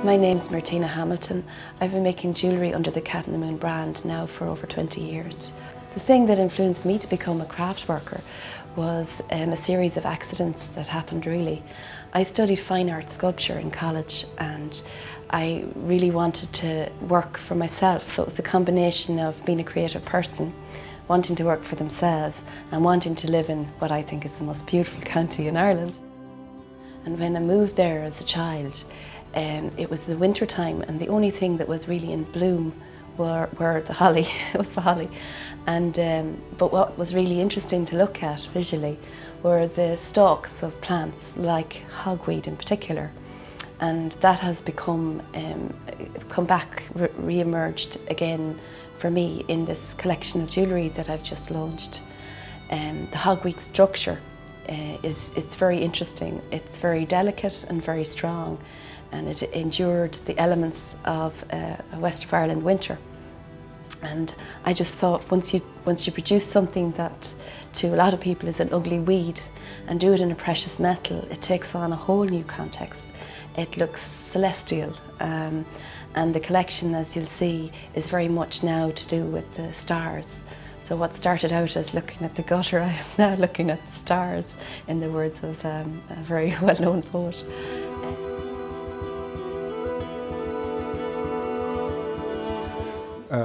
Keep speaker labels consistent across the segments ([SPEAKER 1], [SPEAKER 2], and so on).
[SPEAKER 1] My name's Martina Hamilton. I've been making jewellery under the Cat in the Moon brand now for over 20 years. The thing that influenced me to become a craft worker was a series of accidents that happened really. I studied fine art sculpture in college and I really wanted to work for myself. So it was the combination of being a creative person, wanting to work for themselves and wanting to live in what I think is the most beautiful county in Ireland. And when I moved there as a child, it was the winter time and the only thing that was really in bloom were the holly. It was the holly. And, but what was really interesting to look at visually were the stalks of plants like hogweed in particular. And that has come back, re-emerged again for me in this collection of jewellery that I've just launched. The hogweed structure is very interesting. It's very delicate and very strong, and it endured the elements of a West of Ireland winter. And I just thought once you produce something that to a lot of people is an ugly weed and do it in a precious metal, it takes on a whole new context. It looks celestial, and the collection, as you'll see, is very much now to do with the stars. So what started out as looking at the gutter, I am now looking at the stars, in the words of a very well-known poet.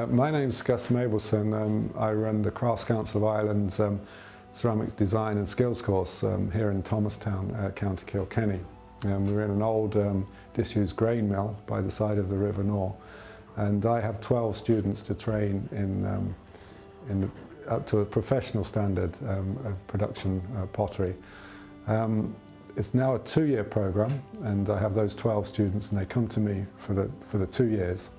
[SPEAKER 2] My name's Gus Mabelson and I run the Crafts Council of Ireland's Ceramic Design and Skills course here in Thomastown, County Kilkenny. We're in an old disused grain mill by the side of the River Nore, and I have 12 students to train up to a professional standard of production pottery. It's now a 2-year programme, and I have those 12 students and they come to me for the 2 years.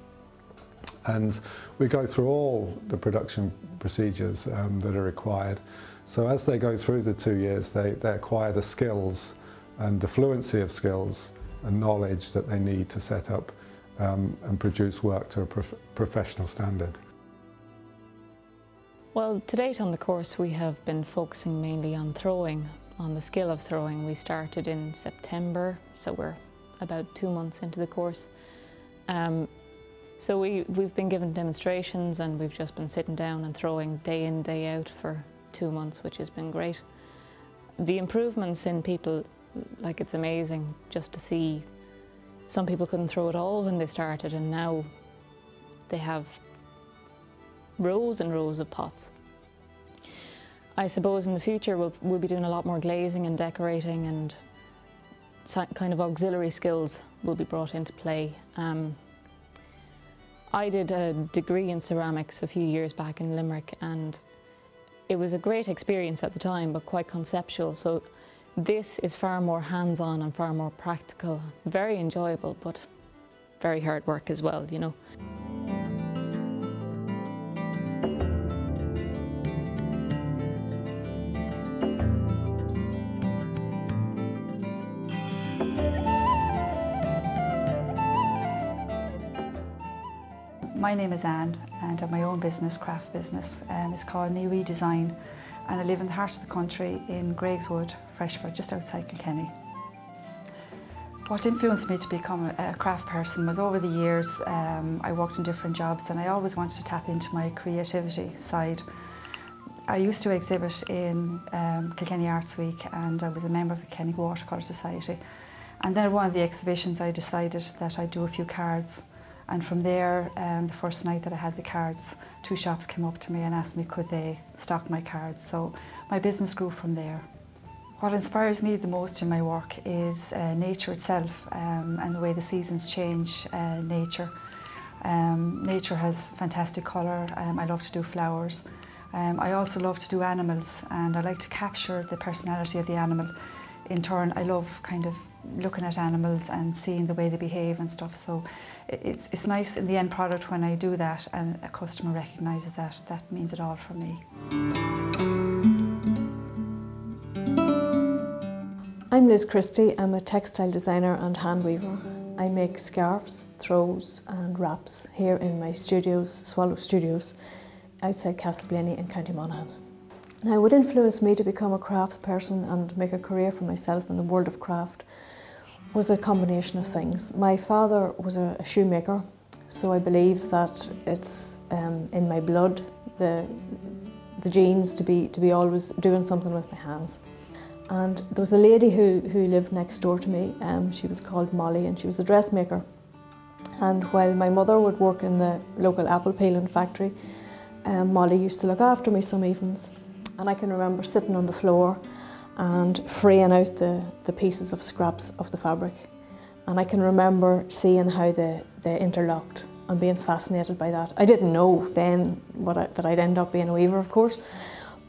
[SPEAKER 2] And we go through all the production procedures that are required. So as they go through the 2 years, they acquire the skills and the fluency of skills and knowledge that they need to set up and produce work to a professional standard.
[SPEAKER 3] Well, to date on the course we have been focusing mainly on throwing, on the skill of throwing. We started in September, so we're about 2 months into the course. So we've been given demonstrations and we've just been sitting down and throwing day in, day out for 2 months, which has been great. The improvements in people, like, it's amazing just to see. Some people couldn't throw at all when they started, and now they have rows and rows of pots. I suppose in the future we'll be doing a lot more glazing and decorating, and kind of auxiliary skills will be brought into play. I did a degree in ceramics a few years back in Limerick, and it was a great experience at the time, but quite conceptual. So this is far more hands-on and far more practical. Very enjoyable, but very hard work as well, you know.
[SPEAKER 4] My name is Anne and I have my own business, craft business. It's called New Redesign, and I live in the heart of the country in Gregswood, Freshford, just outside Kilkenny. What influenced me to become a craft person was over the years I worked in different jobs and I always wanted to tap into my creativity side. I used to exhibit in Kilkenny Arts Week and I was a member of the Kilkenny Watercolour Society. And then at one of the exhibitions I decided that I'd do a few cards. And from there, the first night that I had the cards, 2 shops came up to me and asked me could they stock my cards. So my business grew from there. What inspires me the most in my work is nature itself and the way the seasons change nature. Nature has fantastic colour. I love to do flowers. I also love to do animals, and I like to capture the personality of the animal. In turn, I love kind of looking at animals and seeing the way they behave and stuff. So it's nice in the end product when I do that and a customer recognises that. That means it all for me.
[SPEAKER 5] I'm Liz Christie. I'm a textile designer and hand weaver. I make scarves, throws and wraps here in my studios, Swallow Studios, outside Castleblenny in County Monaghan. Now, what influenced me to become a crafts person and make a career for myself in the world of craft was a combination of things. My father was a shoemaker, so I believe that it's in my blood, the genes to be always doing something with my hands. And there was a lady who lived next door to me. She was called Molly, and she was a dressmaker. And while my mother would work in the local apple peeling factory, Molly used to look after me some evenings. And I can remember sitting on the floor and freeing out the pieces of scraps of the fabric. And I can remember seeing how they interlocked and being fascinated by that. I didn't know then that I'd end up being a weaver, of course,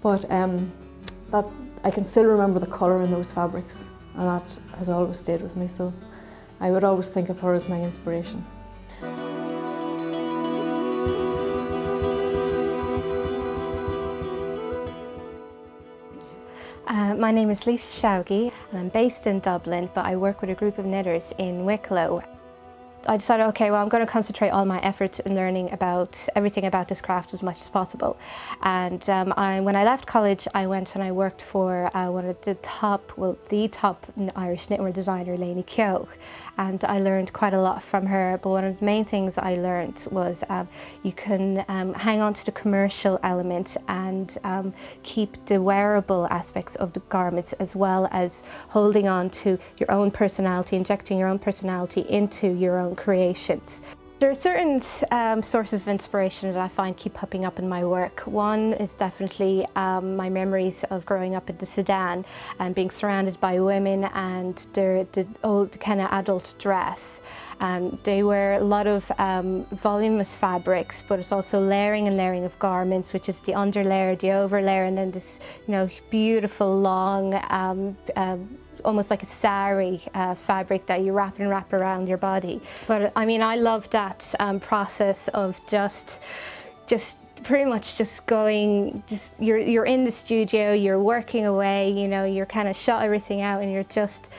[SPEAKER 5] but that I can still remember the colour in those fabrics, and that has always stayed with me, so I would always think of her as my inspiration.
[SPEAKER 6] My name is Lisa Shaugi and I'm based in Dublin, but I work with a group of knitters in Wicklow. I decided, okay, well, I'm going to concentrate all my efforts in learning about everything about this craft as much as possible. And when I left college, I went and I worked for one of the top Irish knitwear designer, Lainey Keogh. And I learned quite a lot from her, but one of the main things I learned was you can hang on to the commercial element and keep the wearable aspects of the garments, as well as holding on to your own personality, injecting your own personality into your own creations. There are certain sources of inspiration that I find keep popping up in my work. One is definitely my memories of growing up in the Sudan and being surrounded by women and the old kind of adult dress. They wear a lot of voluminous fabrics, but it's also layering and layering of garments, which is the underlayer, the overlayer, and then this, you know, beautiful long almost like a sari fabric that you wrap around your body. But I mean, I love that process of just pretty much just going, you're in the studio, you're working away, you know, you're kind of shot everything out and you're just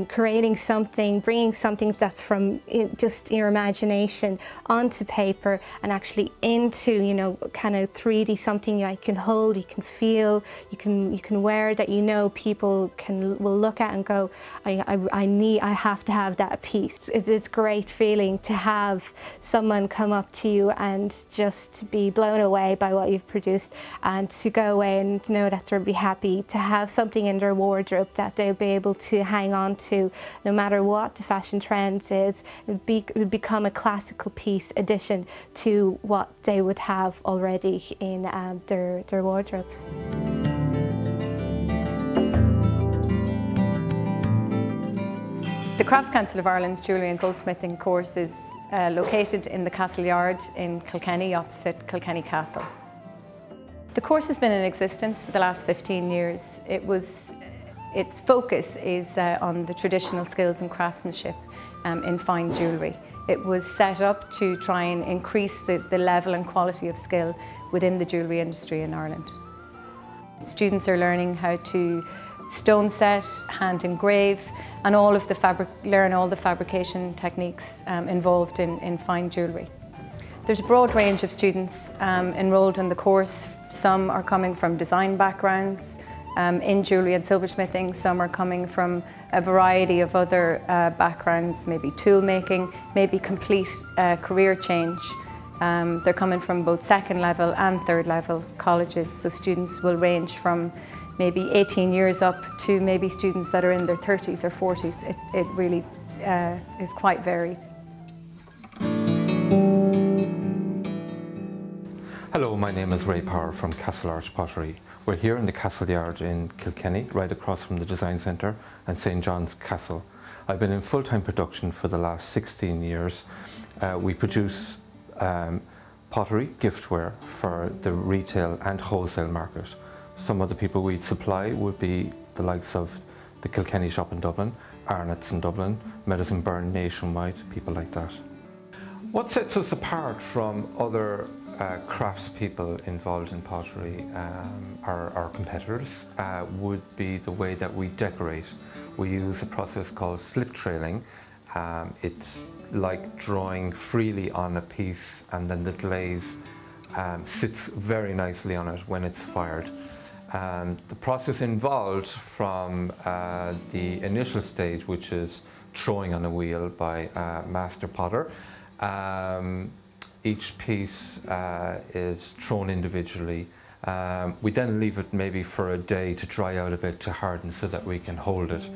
[SPEAKER 6] creating something, bringing something that's from just your imagination onto paper and actually into, you know, kind of 3D, something that you can hold, you can feel, you can wear, that you know people will look at and go, I have to have that piece. It's a great feeling to have someone come up to you and just be blown away by what you've produced, and to go away and know that they'll be happy to have something in their wardrobe that they'll be able to hang on to no matter what the fashion trends is. It would become a classical piece addition to what they would have already in their wardrobe.
[SPEAKER 7] The Crafts Council of Ireland's Jewellery and Goldsmithing course is located in the Castle Yard in Kilkenny, opposite Kilkenny Castle. The course has been in existence for the last 15 years. Its focus is on the traditional skills and craftsmanship in fine jewellery. It was set up to try and increase the level and quality of skill within the jewellery industry in Ireland. Students are learning how to stone set, hand engrave, and learn all the fabrication techniques involved in fine jewellery. There's a broad range of students enrolled in the course. Some are coming from design backgrounds in jewellery and silversmithing. Some are coming from a variety of other backgrounds, maybe tool making, maybe complete career change. They're coming from both second level and third level colleges, so students will range from maybe 18 years up to maybe students that are in their 30s or 40s. It really is quite varied.
[SPEAKER 8] Hello, my name is Ray Power from Castle Arch Pottery. We're here in the Castle Yard in Kilkenny, right across from the Design Centre and St John's Castle. I've been in full-time production for the last 16 years. We produce pottery, giftware for the retail and wholesale market. Some of the people we'd supply would be the likes of the Kilkenny shop in Dublin, Arnott's in Dublin, Medicine Burn nationwide, people like that. What sets us apart from other craftspeople involved in pottery, our competitors, would be the way that we decorate. We use a process called slip trailing. It's like drawing freely on a piece, and then the glaze sits very nicely on it when it's fired. The process involved from the initial stage, which is throwing on a wheel by a master potter. Each piece is thrown individually. We then leave it maybe for a day to dry out a bit, to harden, so that we can hold it.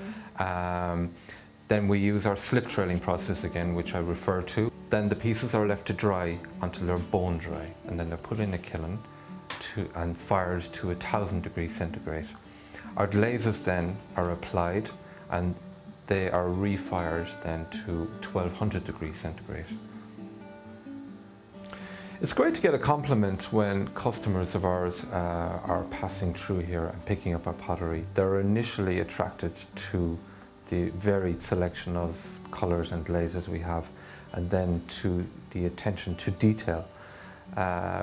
[SPEAKER 8] Then we use our slip trailing process again, which I refer to. Then the pieces are left to dry until they're bone dry, and then they're put in a kiln and fired to 1000 degrees centigrade. Our glazes then are applied, and they are refired then to 1200 degrees centigrade. It's great to get a compliment when customers of ours are passing through here and picking up our pottery. They're initially attracted to the varied selection of colours and glazes we have, and then to the attention to detail.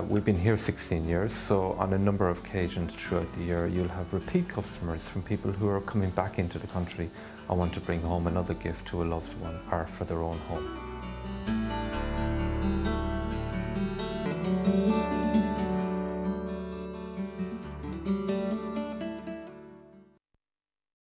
[SPEAKER 8] We've been here 16 years, so on a number of occasions throughout the year you'll have repeat customers from people who are coming back into the country and want to bring home another gift to a loved one or for their own home.